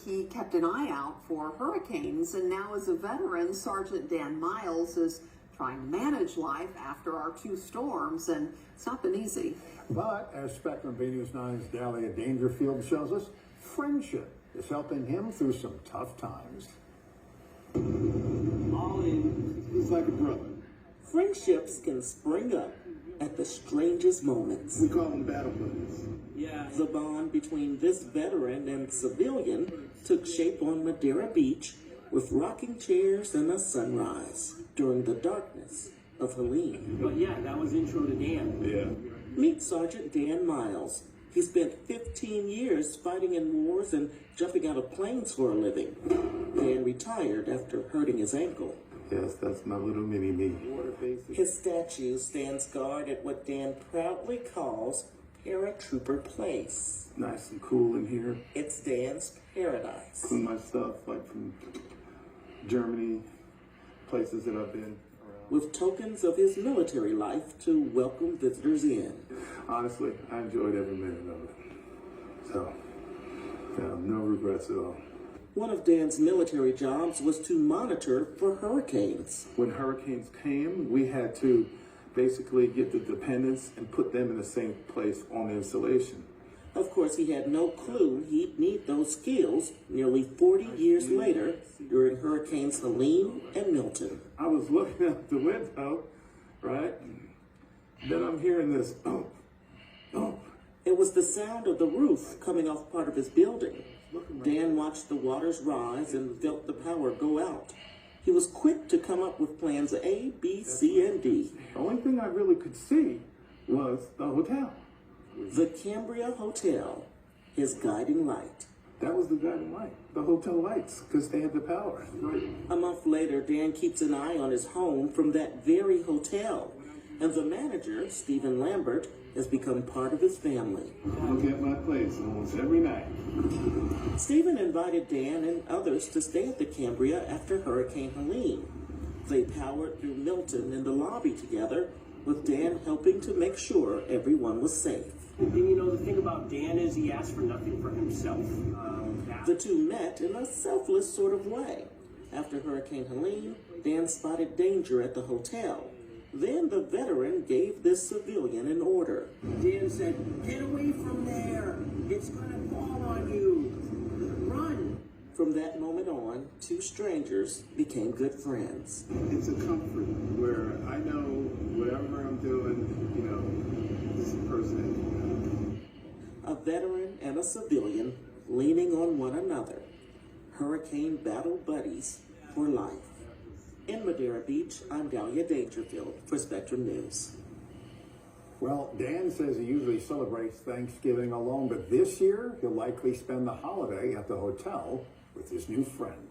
he kept an eye out for hurricanes, and now as a veteran, Sergeant Dan Miles is trying to manage life after our two storms, and it's not been easy. But as Spectrum B News 9's Dahlia Dangerfield shows us, friendship is helping him through some tough times. All in, he's like a brother. Friendships can spring up at the strangest moments. We call them battle buddies. Yeah. The bond between this veteran and civilian took shape on Madeira Beach with rocking chairs and a sunrise during the darkness of Helene. But yeah, that was intro to Dan. Yeah. Meet Sergeant Dan Miles. He spent 15 years fighting in wars and jumping out of planes for a living. Dan retired after hurting his ankle. Yes, that's my little mini-me. His statue stands guard at what Dan proudly calls Paratrooper Place. Nice and cool in here. It's Dan's paradise. Some of my stuff, like from Germany, places that I've been around. With tokens of his military life to welcome visitors in. Honestly, I enjoyed every minute of it. So, yeah, no regrets at all. One of Dan's military jobs was to monitor for hurricanes. When hurricanes came, we had to basically get the dependents and put them in the same place on the installation. Of course, he had no clue he'd need those skills nearly 40 years later during Hurricanes Helene and Milton. I was looking out the window, right? Then I'm hearing this, oh. It was the sound of the roof coming off part of his building. Dan watched the waters rise and felt the power go out. He was quick to come up with plans A, B, C, and D. The only thing I really could see was the hotel. The Cambria Hotel, his guiding light. That was the guiding light, the hotel lights, because they had the power. A month later, Dan keeps an eye on his home from that very hotel. And the manager, Stephen Lambert, has become part of his family. Look at my place almost every night. Stephen invited Dan and others to stay at the Cambria after Hurricane Helene. They powered through Milton in the lobby together, with Dan helping to make sure everyone was safe. And you know, the thing about Dan is he asked for nothing for himself. The two met in a selfless sort of way. After Hurricane Helene, Dan spotted danger at the hotel. Then the veteran gave this civilian an order. Dan said, "Get away from there. It's going to fall on you. Run." From that moment on, two strangers became good friends. It's a comfort where I know whatever I'm doing, this person. A veteran and a civilian leaning on one another. Hurricane battle buddies for life. In Madeira Beach, I'm Dahlia Dangerfield for Spectrum News. Well, Dan says he usually celebrates Thanksgiving alone, but this year he'll likely spend the holiday at the hotel with his new friend.